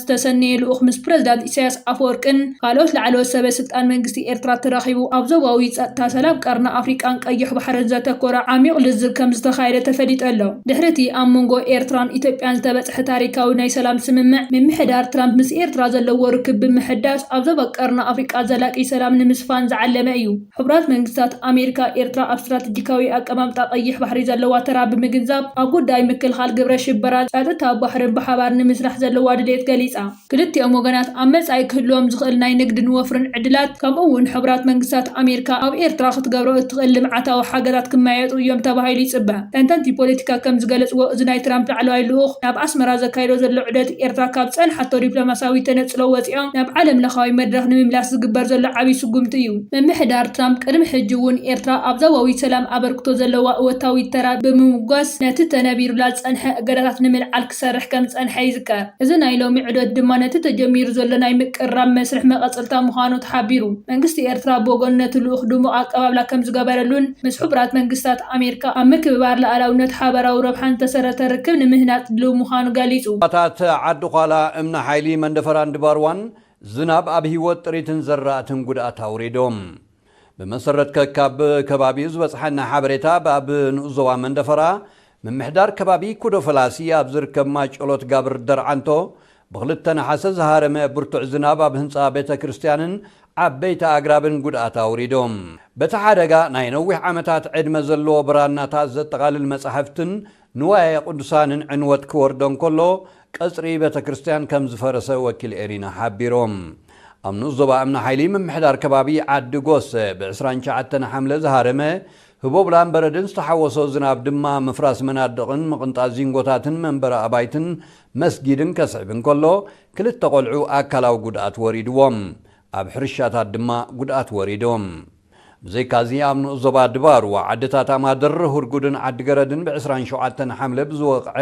ዝተሰነየ ልኡኽ ምስ ፕረዚዳንት ኢሳያስ ኣፈወርቅን ካልኦት ላዕለዎት ሰበስልጣን መንግስቲ ኤርትራ ተራኺቡ ኣብ ዞባዊ ጸጥታ ሰላም ቀርኒ ኣፍሪቃን ቀይሕ ባሕርን ዘተኮረ ዓሚቕ ልዝብ ከም ዝተኻየደ ተፈሊጡ ኣሎ ድሕርቲ ኣብ መንጎ ኤርትራን ኢትዮጵያን ዝተበጽሐ ታሪካዊ ናይ ሰላም ስምምዕ ምምሕዳር ትራምፕ ምስ ኤርትራ ዘለዎ ርክብ ብምሕዳስ ኣብ ዞባ ቀርኒ ኣፍሪቃ ዘላቂ ሰላም ንምስፋን ዝዓለመ እዩ ሕቡራት መንግስታት ኣሜሪካ ኤርትራ ኣብ ስትራቴጂካዊ ኣቀማምጣ ቀይሕ ባሕሪ ዘለዋ ተራ ብምግንዛብ ኣብ ጉዳይ ምክልኻል ግብረ ሽበራን ጸጥታ ባሕርን ብሓባር ንምስራሕ ዘለዋ ድሌት ገሊጻ ክልቲኦም ወገናት ኣብ መጻኢ ክህልዎም ዝኽእል ናይ ንግድን ወፍርን ዕድላት ከምኡውን ሕቡራት መንግስታት ኣሜሪካ ኣብ ኤርትራ ክትገብሮ እትኽእል ልምዓታዊ ሓገዛት ክመያየጡ እዮም ተባሂሉ ይጽበ። ተንተንቲ ፖለቲካ ከም ዝገለጽዎ እዚ ናይ ትራምፕ ላዕለዋይ ልኡኽ ናብ ኣስመራ ዘካይዶ ዘሎ ዑደት ኤርትራ ካብ ጸንሓቶ ዲፕሎማስያዊ ተነጽሎ ወፂኣ ናብ ዓለም ለኻዊ መድረኽ ንምምላስ ዝግበር ዘሎ ዓብይ ስጉምቲ እዩ። መምሕዳር ትራምፕ ቅድሚ ሕጂ እውን ኤርትራ ኣብ ዞባዊ ሰላም ኣበርክቶ ዘለዋ እወታዊ ተራ ብምምጓስ ነቲ ተነቢሩላ ጸንሐ እገዳታት ንምልዓል ክሰርሕ ከም ጸንሐ ይዝከር። እዚ ናይ ሎሚ ዑደት ድማ ነቲ ተጀሚሩ ዘሎ ናይ ምቅራብ መስርሕ መቐጽልታ ምዃኑ ተሓቢሩ። መንግስቲ ኤርትራ ብወገኑ ነቲ ልኡኽ ድሙቕ ኣቀባብላ ከም ዝገበረሉን ምስ ሕቡራት መንግስታት ኣሜሪካ ኣብ ምክብባር ላዕላውነት ሓበራዊ ረብሓን ዝተሰረተ ርክብ ንምህናፅ ድልው ምዃኑ ገሊጹ። ታት ዓዲ ኋላ እምነ ሓይሊ መንደፈራ እንድባርዋን ዝናብ ኣብ ህይወት ጥሪትን ዘራእትን ጉድኣት ኣውሪዶም ብመሰረት ከካብ ከባቢኡ ዝበፅሐና ሓበሬታ ኣብ ንኡስ ዞባ መንደፈራ ምምሕዳር ከባቢ ኩዶ ፈላሲ ኣብ ዝርከብ ማጨሎት ጋብር ደርዓንቶ ብክልተ ነሓሰ ዝሃረመ ብርቱዕ ዝናብ ኣብ ህንፃ ቤተ ክርስቲያንን ዓበይቲ ኣግራብን ጉድኣት ኣውሪዶም በቲ ሓደጋ ናይ ነዊሕ ዓመታት ዕድመ ዘለዎ ብራናታት ዘጠቓልል መጻሕፍትን ንዋየ ቅዱሳንን ዕንወት ክወርዶን ከሎ ቀጽሪ ቤተ ክርስቲያን ከም ዝፈረሰ ወኪል ኤሪና ሓቢሮም ኣብ ንኡስ ዞባ እምነ ሓይሊ ምምሕዳር ከባቢ ዓዲ ጎስ ብ29 ሓምለ ዝሃረመ ህቦብላን በረድን ዝተሓወሶ ዝናብ ድማ ምፍራስ መናድቕን ምቕንጣት ዚንጎታትን መንበረ ኣባይትን መስጊድን ከስዕብን ከሎ ክልተ ቆልዑ ኣካላዊ ጉድኣት ወሪድዎም ኣብ ሕርሻታት ድማ ጉድኣት ወሪዶም ብዘይካዚ ኣብ ንኡስ ዞባ ድባሩ ዓድታት ኣማድር ሁርጉድን ዓዲገረድን ብ27 ሓምለ ብዝወቕዐ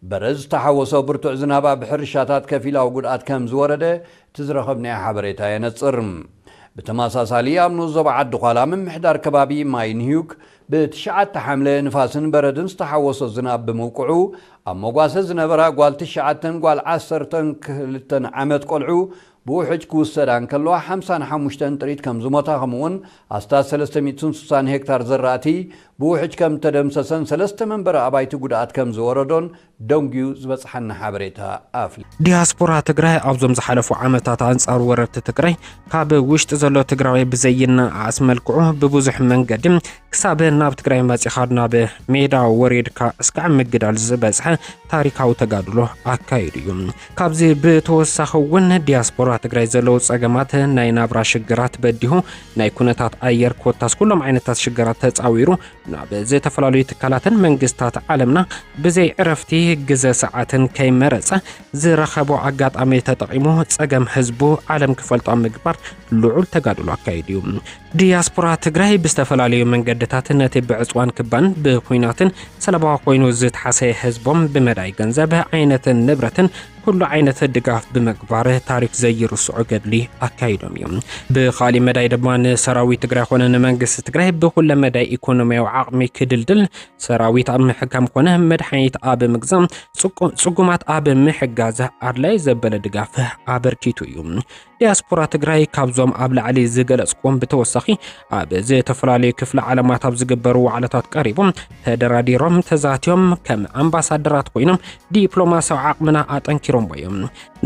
በረድ ዝተሓወሶ ብርቱዕ ዝናብ ኣብ ሕርሻታት ከፊላዊ ጉድኣት ከም ዝወረደ ትዝረኸብናዮ ሓበሬታ የነጽር ብተመሳሳሊ ኣብ ንኡስ ዞባ ዓዲ ኋላ ምምሕዳር ከባቢ ማይ ንሂዩክ ብ9 ሓምለ ንፋስን በረድን ዝተሓወሶ ዝናብ ብምውቅዑ ኣብ መጓሰ ዝነበራ ጓል 9 ጓል 12 ዓመት ቆልዑ ብውሕጅ ክውሰዳ እንከለዋ 55 ጥሪት ከም ዝሞታ ከምኡውን ኣስታት 360 ሄክታር ዘራእቲ ብውሕጅ ከም ተደምሰሰን 3 መንበረ ኣባይቲ ጉድኣት ከም ዝወረዶን ደንጊዩ ዝበፅሐና ሓበሬታ ኣፍሊ ዲያስፖራ ትግራይ ኣብዞም ዝሓለፉ ዓመታት አንጻር ወረርቲ ትግራይ ካብ ውሽጢ ዘሎ ትግራይ ብዘይና ኣስመልክዑ ብብዙሕ መንገዲ ክሳብ ናብ ትግራይ መፂኻ ናብ ሜዳ ወሬድካ እስካዕ ምግዳል ዝበፅሐ ታሪካዊ ተጋድሎ ኣካይዱ እዩ ካብዚ ብተወሳኺ እውን ዲያስፖራ ትግራይ ዘለው ጸገማት ናይ ናብራ ሽግራት በዲሁ ናይ ኩነታት ኣየር ኮታስ ኩሎም ዓይነታት ሽግራት ተጻዊሩ ናብ ዝተፈላለዩ ትካላትን መንግስታት ዓለምና ብዘይ ዕረፍቲ ግዘ ሰዓትን ከይመረጸ ዝረኸቦ ኣጋጣሚ ተጠቂሙ ጸገም ህዝቡ ዓለም ክፈልጦ ምግባር ልዑል ተጋድሎ ኣካይዱ ዲያስፖራ ትግራይ ብዝተፈላለዩ መንገድታት ነቲ ብዕጽዋን ክባን ብኩናትን ሰለባ ኮይኑ ዝተሓሰየ ህዝቦም ብመዳይ ገንዘብ ዓይነትን ንብረትን ኩሉ ዓይነት ድጋፍ ብምግባር ታሪክ ዘይርስዑ ገድሊ ኣካይዶም እዮም ብኻሊ መዳይ ድማ ንሰራዊት ትግራይ ኮነ ንመንግስቲ ትግራይ ብኩሉ መዳይ ኢኮኖሚያዊ ዓቕሚ ክድልድል ሰራዊት ኣብ ምሕካም ኮነ መድሓኒት ኣብ ምግዛም ጽጉማት ኣብ ምሕጋዝ ኣድላይ ዘበለ ድጋፍ ኣበርኪቱ እዩ ዲያስፖራ ትግራይ ካብዞም ኣብ ላዕሊ ዝገለጽኩም ብተወሳኺ ኣብ ዝተፈላለዩ ክፍለ ዓለማት ኣብ ዝግበሩ ዋዕላታት ቀሪቦም ተደራዲሮም ተዛትዮም ከም ኣምባሳደራት ኮይኖም ዲፕሎማስያዊ ዓቕምና ኣጠንኪሮም እዮም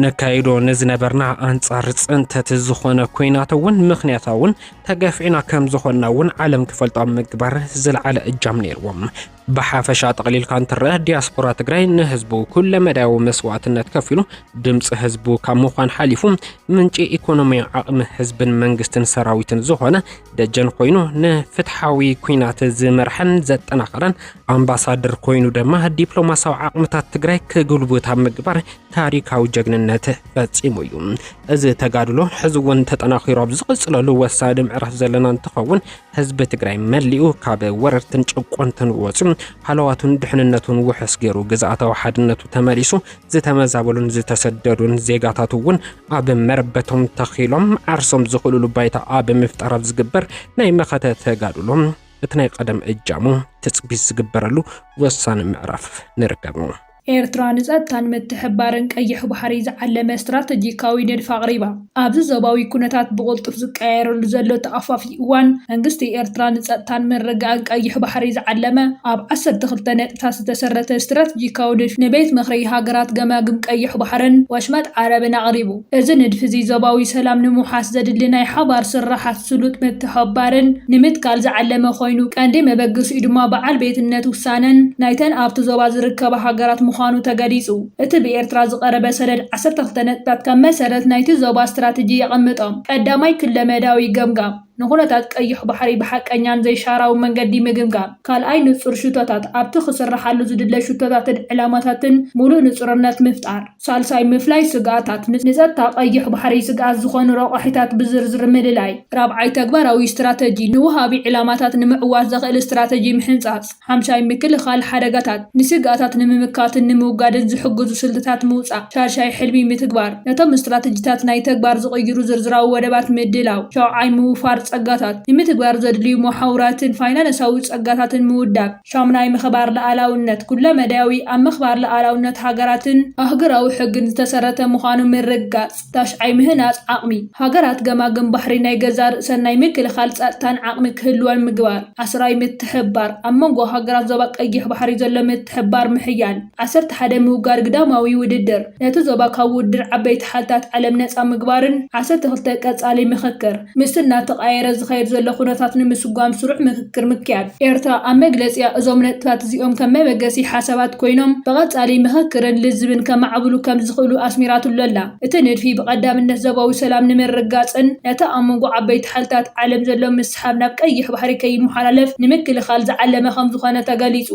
ነካይዶ ንዝነበርና አንጻር ጽንተት ዝኾነ ኩናት እውን ምኽንያታውን ተገፊዕና ከም ዝኾንና እውን ዓለም ክፈልጦ ምግባር ዝለዓለ እጃም ነይርዎም بحافش أتقليل كان ترى دياسبورا تجري نهزبو كل مدى ومسواتنا تكفلو دمس هزبو كموخان حليفهم من شيء إقونومي عقم هزب منجستن سراويتن زهنا دجن قينو نفتحاوي كوينات زمرحن زت أناخرن أمباسادر كوينو دمه دبلوماساو عقم تجري كقلبوتها مجبر تاريخاو جننات فتسيمويوم إذ تجارلو حزون تتناخير بزقص للو وسادم عرف زلنا تقون هزب تجري مليو كاب ورتن شقونتن واسم حلواتن دحننتون وحس جيرو جزعة وحدنتو تماريسو زتمزابلون زتسددون زيغاتاتون أب مربتهم تخيلهم عرسهم زخلو لبايتا أب مفترف زجبر نايم خطة تجارلهم اتناي قدم إجامو تسبيس زجبرلو وسان معرف نركبو ኤርትራ ንጸጥታን ምትሕብባርን ቀይሕ ባሕሪ ዝዓለመ ስትራቴጂካዊ ንድፈ ኣቕሪባ ኣብዚ ዞባዊ ኩነታት ብቕልጡፍ ዝቀያየረሉ ዘሎ ተኣፋፊ እዋን መንግስቲ ኤርትራ ንጸጥታን ምርግጋእን ቀይሕ ባሕሪ ዝዓለመ ኣብ 12 ነጥብታት ዝተሰረተ ስትራቴጂካዊ ንድፍ ንቤት ምኽሪ ሃገራት ገማግም ቀይሕ ባሕርን ወሽመጥ ዓረብን ኣቕሪቡ እዚ ንድፍ እዚ ዞባዊ ሰላም ንምውሓስ ዘድሊ ናይ ሓባር ስራሓት ስሉጥ ምትሕብባርን ንምትካል ዝዓለመ ኮይኑ ቀንዲ መበገሲኡ ድማ በዓል ቤትነት ውሳነን ናይተን ኣብቲ ዞባ ዝርከባ ሃገራት ምዃኑ ተገሊጹ። እቲ ብኤርትራ ዝቐረበ ሰነድ 12 ነጥብታት ካብ መሰረት ናይቲ ዞባ ስትራቴጂ የቐምጦም። ቀዳማይ ክለመዳዊ ገምጋም ንኹነታት ቀይሕ ባሕሪ ብሓቀኛን ዘይሻራዊ መንገዲ ምግምጋም። ካልኣይ ንጹር ሽቶታት ኣብቲ ክስራሓሉ ዝድለ ሽቶታትን ዕላማታትን ሙሉእ ንጹርነት ምፍጣር። ሳልሳይ ምፍላይ ስግኣታት ንጸጥታ ቀይሕ ባሕሪ ስግኣት ዝኾኑ ረቑሒታት ብዝርዝር ምልላይ። ራብዓይ ተግባራዊ ስትራተጂ ንውሃቢ ዕላማታት ንምዕዋት ዘኽእል ስትራተጂ ምሕንጻጽ። ሓምሻይ ምክልኻል ሓደጋታት ንስግኣታት ንምምካትን ንምውጋድን ዝሕግዙ ስልትታት ምውጻእ። ሻድሻይ ሕልሚ ምትግባር ነቶም ስትራተጂታት ናይ ተግባር ዝቕይሩ ዝርዝራዊ ወደባት ምድላው። ሸውዓይ ምውፋር ጸጋታት ንምትግባር ዘድልዩ መሓውራትን ፋይናንሳዊ ጸጋታትን ምውዳብ። ሻምናይ ምኽባር ለኣላውነት ኩለ መዳያዊ ኣብ ምኽባር ለኣላውነት ሃገራትን ኣህጉራዊ ሕግን ዝተሰረተ ምዃኑ ምርጋጽ። ታሽዓይ ምህናጽ ዓቕሚ ሃገራት ገማግም ባሕሪ ናይ ገዛ ርእሰን ናይ ምክልኻል ጸጥታን ዓቕሚ ክህልወን ምግባር። 10ይ ምትሕባር ኣብ መንጎ ሃገራት ዞባ ቀይሕ ባሕሪ ዘሎ ምትሕባር ምሕያል። 11 ምውጋድ ግዳማዊ ውድድር ነቲ ዞባ ካብ ውድድር ዓበይቲ ሓልታት ዓለም ነፃ ምግባርን። 12 ቀጻሊ ምኽክር ምስና ተቃየረ ዝኸይድ ዘሎ ኩነታት ንምስጓም ስሩዕ ምክክር ምክያድ። ኤርትራ ኣብ መግለፂያ እዞም ነጥብታት እዚኦም ከም መበገሲ ሓሳባት ኮይኖም ብቐጻሊ ምኽክርን ልዝብን ከማዕብሉ ከም ዝኽእሉ ኣስሚራትሉ ኣላ። እቲ ንድፊ ብቐዳምነት ዞባዊ ሰላም ንምርጋጽን ነቲ ኣብ መንጎ ዓበይቲ ሓልታት ዓለም ዘሎ ምስሓብ ናብ ቀይሕ ባሕሪ ከይመሓላለፍ ንምክልኻል ዝዓለመ ከም ዝኾነ ተገሊጹ።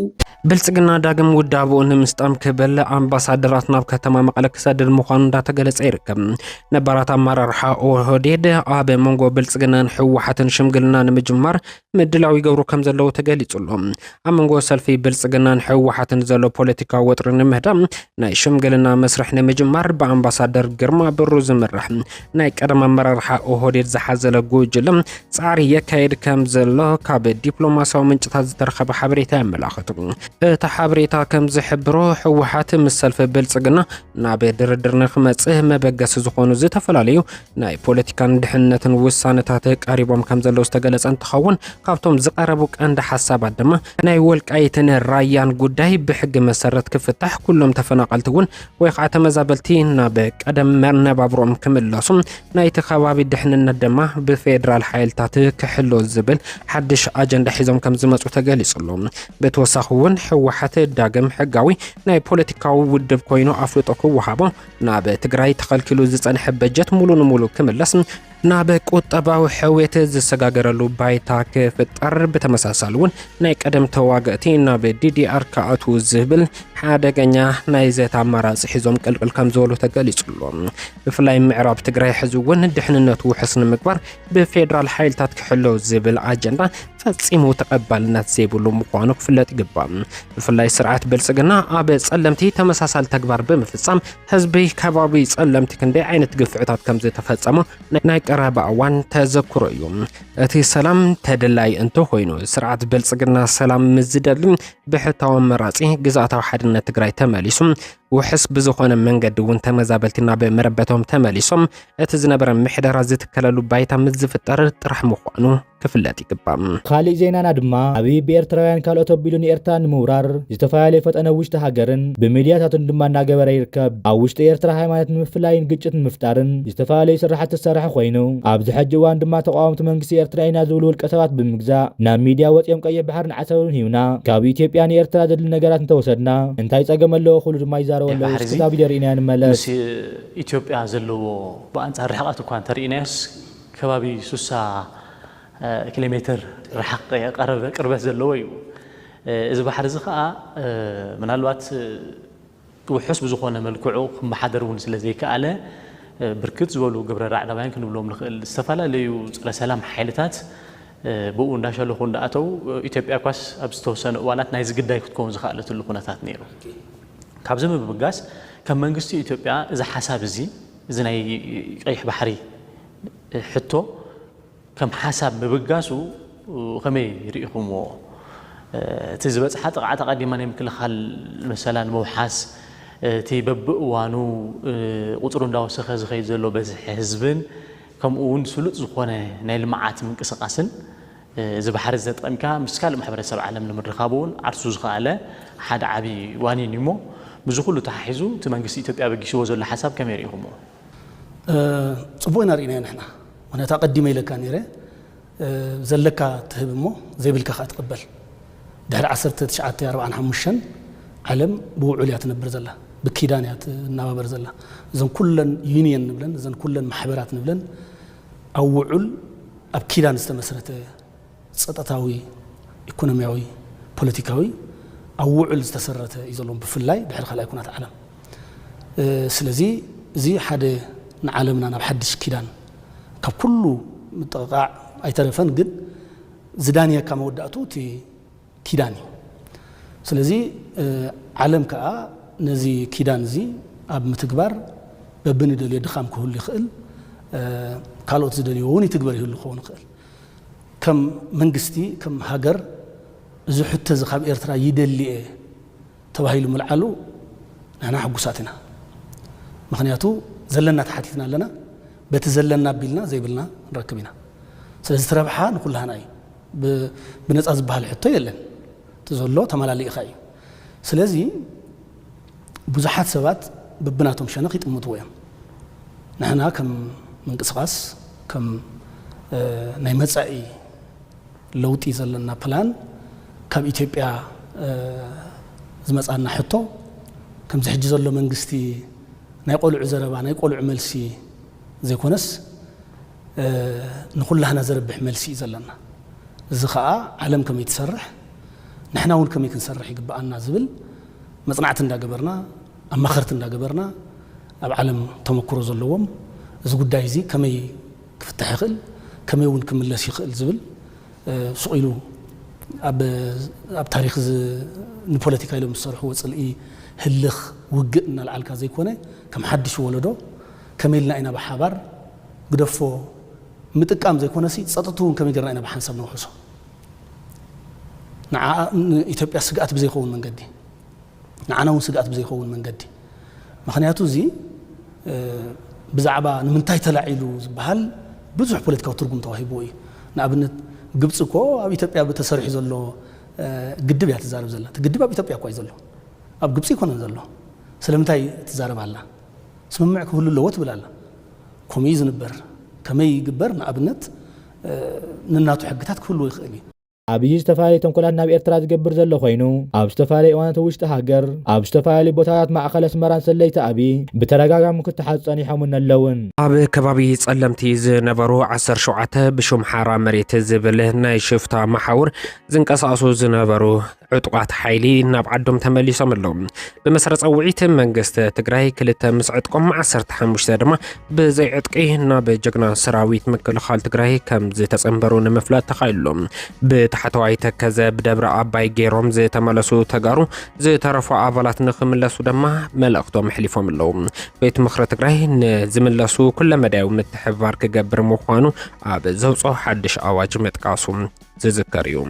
ብልጽግና ዳግም ውዳብኡ ንምስጣም ክብል ኣምባሳደራት ናብ ከተማ መቐለ ክሰድድ ምዃኑ እንዳተገለጸ ይርከብ። ነባራት ኣመራርሓ ኦህዴድ ኣብ መንጎ ብልጽግናን ሕወሓትን ሽምግልና ንምጅማር ምድላው ይገብሩ ከም ዘለዉ ተገሊጹሎም። ኣብ መንጎ ሰልፊ ብልጽግናን ሕወሓትን ዘሎ ፖለቲካዊ ወጥሪ ንምህዳም ናይ ሽምግልና መስርሕ ንምጅማር ብኣምባሳደር ግርማ ብሩ ዝምራሕ ናይ ቀደም ኣመራርሓ ኦህዴድ ዝሓዘለ ጉጅለ ጻዕሪ የካየድ ከም ዘሎ ካብ ዲፕሎማስያዊ ምንጭታት ዝተረኸበ ሓበሬታ የመላኽቱ። እቲ ሓበሬታ ከም ዝሕብሮ ሕወሓት ምስ ሰልፊ ብልጽግና ናብ ድርድር ንኽመጽእ መበገሲ ዝኾኑ ዝተፈላለዩ ናይ ፖለቲካን ድሕነትን ውሳነታት ቀሪቦም ከም ዘለዉ ዝተገለጸ እንትኸውን ካብቶም ዝቐረቡ ቀንዲ ሓሳባት ድማ ናይ ወልቃይትን ራያን ጉዳይ ብሕጊ መሰረት ክፍታሕ፣ ኩሎም ተፈናቀልቲ እውን ወይ ከዓ ተመዛበልቲ ናብ ቀደም መነባብሮም ክምለሱ፣ ናይቲ ከባቢ ድሕንነት ድማ ብፌደራል ሓይልታት ክሕሎ ዝብል ሓድሽ ኣጀንዳ ሒዞም ከም ዝመጹ ተገሊጹሎም። ብተወሳኺ እውን ሕወሓት ዳግም ሕጋዊ ናይ ፖለቲካዊ ውድብ ኮይኑ ኣፍልጦ ክወሃቦ ናብ ትግራይ ተኸልኪሉ ዝጸንሐ በጀት ሙሉ ንሙሉ ክምለስ ናብ ቁጠባዊ ሕዌት ዝሰጋገረሉ ባይታ ክፍጠር ብተመሳሳሊ እውን ናይ ቀደም ተዋግእቲ ናብ ዲዲአር ክኣትዉ ዝብል ሓደገኛ ናይ ዘተ ኣማራፂ ሒዞም ቅልቅል ከም ዝበሉ ተገሊጹሎም። ብፍላይ ምዕራብ ትግራይ ሕዚ እውን ድሕንነቱ ውሕስ ንምግባር ብፌደራል ሓይልታት ክሕሎ ዝብል ኣጀንዳ ፈጺሙ ተቐባልነት ዘይብሉ ምዃኑ ክፍለጥ ይግባእ። ብፍላይ ስርዓት ብልጽግና ኣብ ጸለምቲ ተመሳሳሊ ተግባር ብምፍጻም ህዝቢ ከባቢ ጸለምቲ ክንደይ ዓይነት ግፍዕታት ከም ዝተፈጸመ ናይ ቀረባ እዋን ተዘክሮ እዩ። እቲ ሰላም ተድላይ እንተኮይኑ ስርዓት ብልጽግና ሰላም ምዝደሊ ብሕታዊ መራጺ ግዛኣታዊ ሓድነት ትግራይ ተመሊሱ ውሕስ ብዝኾነ መንገዲ እውን ተመዛበልቲ ናብ መረበቶም ተመሊሶም እቲ ዝነበረ ምሕደራ ዝትከለሉ ባይታ ምዝፍጠር ጥራሕ ምዃኑ ክፍለጥ ይግባእ። ካልእ ዜናና ድማ ዓብዪ ብኤርትራውያን ካልኦት ኣቢሉ ንኤርትራ ንምውራር ዝተፈላለየ ፈጠነ ውሽጢ ሃገርን ብሚድያታትን ድማ እናገበረ ይርከብ። ኣብ ውሽጢ ኤርትራ ሃይማኖት ንምፍላይን ግጭት ንምፍጣርን ዝተፈላለዩ ስራሕቲ ዝሰርሐ ኮይኑ ኣብዚ ሕጂ እዋን ድማ ተቃወምቲ መንግስቲ ኤርትራ ኢና ዝብሉ ውልቀ ሰባት ብምግዛእ ናብ ሚድያ ወፂኦም ቀይሕ ባሕርን ዓሰብን ሂውና ካብ ኢትዮጵያ ንኤርትራ ዘድሊ ነገራት እንተወሰድና እንታይ ፀገም ኣለዎ ኩሉ ድማ ይዛረበለው እስከታብ ደርኢና ንመለስ ኢትዮጵያ ዘለዎ በአንጻር ርሕቀት እኳ እንተርኢናስ ከባቢ 60 ኪሎ ሜትር ርሕቀት ቀረበ ቅርበት ዘለዎ እዩ። እዚ ባሕሪ እዚ ከዓ ምናልባት ውሕስ ብዝኾነ መልክዑ ክመሓደር እውን ስለዘይከኣለ ብርክት ዝበሉ ግብረ ራዕዳውያን ክንብሎም ንኽእል ዝተፈላለዩ ፀረ ሰላም ሓይልታት ብኡ እንዳሸለኹ እንዳኣተው ኢትዮጵያ ኳስ ኣብ ዝተወሰነ እዋናት ናይ ዝግዳይ ክትከውን ዝኽኣለትሉ ኩነታት ነይሩ። ካብዚ ብምብጋስ ከም መንግስቲ ኢትዮጵያ እዚ ሓሳብ እዚ ናይ ቀይሕ ባሕሪ ሕቶ ከም ሓሳብ ምብጋሱ ከመይ ርኢኹምዎ? እቲ ዝበፅሓ ጥቕዓ ተቐዲማ ናይ ምክልኻል መሰላን መውሓስ እቲ በብእዋኑ ቁፅሩ እንዳወሰኸ ዝኸይድ ዘሎ በዝሒ ህዝብን ከምኡ እውን ስሉጥ ዝኾነ ናይ ልምዓት ምንቅስቓስን እዚ ባሕሪ ዘጠቒምካ ምስ ካልእ ማሕበረሰብ ዓለም ንምርኻብ እውን ዓርሱ ዝኸኣለ ሓደ ዓብዪ ዋኒን እሞ ብዙ ኩሉ ተሓሒዙ እቲ መንግስቲ ኢትዮጵያ በጊስዎ ዘሎ ሓሳብ ከመይ ርኢኹምዎ? ጽቡቕ ኢና ርኢና ንሕና ምክንያቱ ቀዲመ ኢለካ ነይረ ዘለካ ትህብ እሞ ዘይብልካ ካ ትቅበል ድሕሪ 1945 ዓለም ብውዑልያ ትነብር ዘላ ብኪዳንያት እናባበር ዘላ እዘን ኩለን ዩኒየን ንብለን እዘን ኩለን ማሕበራት ንብለን ኣብ ውዑል ኣብ ኪዳን ዝተመስረተ ፀጥታዊ ኢኮኖሚያዊ ፖለቲካዊ ኣብ ውዑል ዝተሰረተ እዩ ዘሎ ብፍላይ ድሕሪ ካልኣይ ኩናት ዓለም ስለዚ እዚ ሓደ ንዓለምና ናብ ሓድሽ ኪዳን ካብ ኩሉ ምጥቕቃዕ ኣይተረፈን ግን ዝዳንየካ መወዳእቱ እቲ ኪዳን እዩ ስለዚ ዓለም ከዓ ነዚ ኪዳን እዚ ኣብ ምትግባር በብንደልዮ ድኻም ክህሉ ይኽእል ካልኦት ዝደልዮ እውን ይትግበር ይህሉ ክኸውን ይኽእል ከም መንግስቲ ከም ሃገር እዚ ሕቶ እዚ ካብ ኤርትራ ይደልየ ተባሂሉ ምልዓሉ ንሕና ሕጉሳት ኢና ምክንያቱ ዘለና ተሓቲትና ኣለና በቲ ዘለና ኣቢልና ዘይብልና ንረክብ ኢና ስለዚ ትረብሓ ንኩላህና እዩ ብነፃ ዝበሃል ሕቶ የለን ተዘሎ ተመላሊእኻ እዩ ስለዚ ብዙሓት ሰባት በብናቶም ሸነኽ ይጥምትዎ እዮም ንሕና ከም ምንቅስቃስ ከም ናይ መጻኢ ለውጢ ዘለና ፕላን ካብ ኢትዮጵያ ዝመጻና ሕቶ ከም ዝሕጂ ዘሎ መንግስቲ ናይ ቆልዑ ዘረባ ናይ ቆልዑ መልሲ ዘይኮነስ ንኩላህና ዘረብሕ መልሲ እዩ ዘለና እዚ ከዓ ዓለም ከመይ ትሰርሕ ንሕና እውን ከመይ ክንሰርሕ ይግባአና ዝብል መጽናዕቲ እንዳገበርና ኣማኸርቲ እንዳገበርና ኣብ ዓለም ተመክሮ ዘለዎም እዚ ጉዳይ እዚ ከመይ ክፍታሕ ይኽእል ከመይ እውን ክምለስ ይኽእል ዝብል ስቑኢሉ ኣብ ታሪክ ንፖለቲካ ኢሎም ዝሰርሑ ወፅልኢ ህልኽ ውግእ እናልዓልካ ዘይኮነ ከም ሓድሽ ወለዶ ከመይ ኢልና ኢና ብሓባር ግደፎ ምጥቃም ዘይኮነ ሲ ፀጥቱ እውን ከመይ ገርና ኢና ብሓንሳብ ነውሕሶ ንኢትዮጵያ ስግኣት ብዘይኸውን መንገዲ ንዓና እውን ስግኣት ብዘይኸውን መንገዲ ምክንያቱ እዚ ብዛዕባ ንምንታይ ተላዒሉ ዝበሃል ብዙሕ ፖለቲካዊ ትርጉም ተዋሂብዎ እዩ ንኣብነት ግብፂ እኮ ኣብ ኢትዮጵያ ተሰሪሑ ዘሎ ግድብ እያ ትዛረብ ዘላ እቲ ግድብ ኣብ ኢትዮጵያ እኳ እዩ ዘሎ ኣብ ግብፂ ይኮነን ዘሎ ስለምንታይ ትዛረብ ኣላ ስምምዕ ክህሉ ኣለዎ ትብል ኣላ ከመይ ዝንበር ከመይ ይግበር ንኣብነት ንናቱ ሕግታት ክህልዎ ይኽእል እዩ ኣብይ ዝተፈላለዩ ተንኮላት ናብ ኤርትራ ዝገብር ዘሎ ኮይኑ ኣብ ዝተፈላለዩ እዋናት ውሽጢ ሃገር ኣብ ዝተፈላለዩ ቦታታት ማእኸል ኣስመራን ሰለይቲ ኣብይ ብተደጋጋሚ ክትሓፁ ፀኒሖምን ኣለውን ኣብ ከባቢ ጸለምቲ ዝነበሩ 17 ብሹም ሓራ መሬት ዝብል ናይ ሽፍታ መሓውር ዝንቀሳቀሱ ዝነበሩ ዕጡቃት ሓይሊ ናብ ዓዶም ተመሊሶም ኣለዉ ብመሰረት ፀውዒት መንግስቲ ትግራይ ክልተ ምስ ዕጥቆም 15 ድማ ብዘይ ዕጥቂ ናብ ጀግና ሰራዊት ምክልኻል ትግራይ ከም ዝተጸንበሩ ንምፍላጥ ተኻይሎም ብታሕተዋይ ተከዘ ብደብረ ኣባይ ገይሮም ዝተመለሱ ተጋሩ ዝተረፉ ኣባላት ንኽምለሱ ድማ መልእኽቶም ሕሊፎም ኣለዉ ቤት ምክሪ ትግራይ ንዝምለሱ ኩለ መዳዩ ምትሕብባር ክገብር ምዃኑ ኣብ ዘውፅኦ ሓድሽ ኣዋጅ ምጥቃሱ ዝዝከር እዩ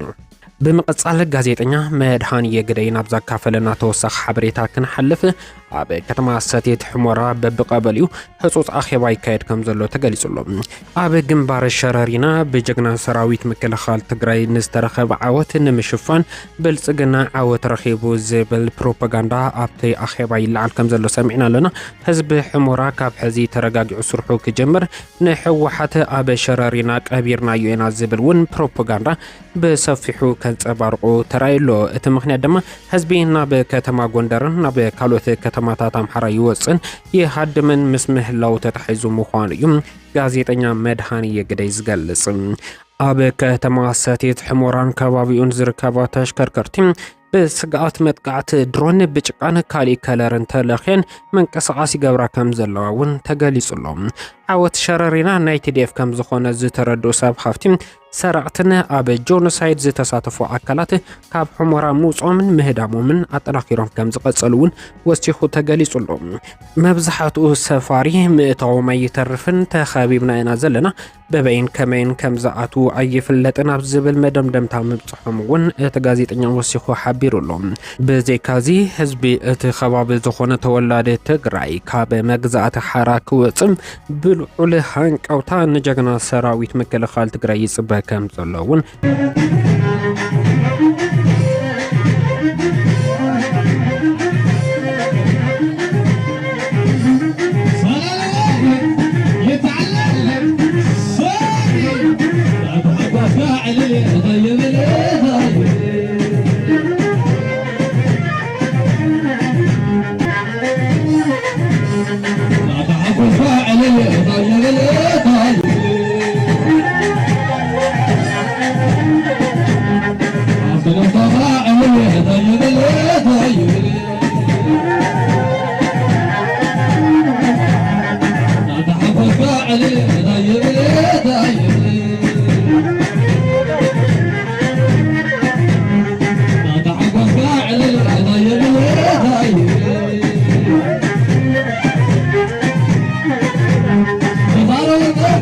بمقصال ጋዜጠኛ መድሃን የግደይ ናብ ዘካፈለና ተወሳኺ ሓበሬታ ክንሐልፍ ኣብ ከተማ ሰቲት ሕሞራ በብቀበልዩ ህጹጽ ኣኼባ ይካየድ ከም ዘሎ ተገሊጹሎ ኣብ ግንባር ሸረሪና ብጀግና ሰራዊት ምክልኻል ትግራይ ንዝተረኸበ ዓወት ንምሽፋን ብልጽግና ዓወት ረኺቡ ዝብል ፕሮፓጋንዳ ኣብቲ ኣኼባ ይለዓል ከም ዘሎ ሰሚዕና ኣለና ህዝቢ ሕሞራ ካብ ሕዚ ተረጋጊዑ ስርሑ ክጀምር ንሕወሓት ኣብ ሸረሪና ቀቢርናዮ ኢና ዝብል ውን ፕሮፓጋንዳ በሰፊሑ ከንጸባርቁ ተራይሎ እቲ ምኽንያት ድማ ህዝቢ ናብ ከተማ ጎንደርን ናብ ካልኦት ከተማታት ኣምሓራ ይወፅን ይሃድምን ምስ ምህላው ተታሒዙ ምዃኑ እዩ ጋዜጠኛ መድሃን የግደይ ዝገልጽ ኣብ ከተማ ሰቲት ሕሞራን ከባቢኡን ዝርከባ ተሽከርከርቲ بسقات متقعت درون بچقان كالي كالرن تلخين من قصاصي غبرا كم زلاون تغليصلهم عوت شررينا نايت ديف كم زخونه زتردو سب خفتيم سرعتنا اب جونوسايد زتساتفو اكلات كاب حمورا موصومن مهدامومن اطلاقيرون كم زقصلون وسيخو تغليصلهم مبزحاتو سفاري متاو ما يترفن تخابيبنا انا زلنا ببين كمين كم زاتو ايفلطنا بزبل مدمدمتا مبصحمون تغازيطنيا وسيخو حبيرولهم بزيكازي حزبي اتخباب زخونه تولاد تግራይ ካብ መግዛእቲ ሓራክ ወፅም ብልዑል ሃንቀውታ ንጀግና ሰራዊት መከላኸል ትግራይ ይጽበ ከም ዘለውን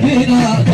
Kina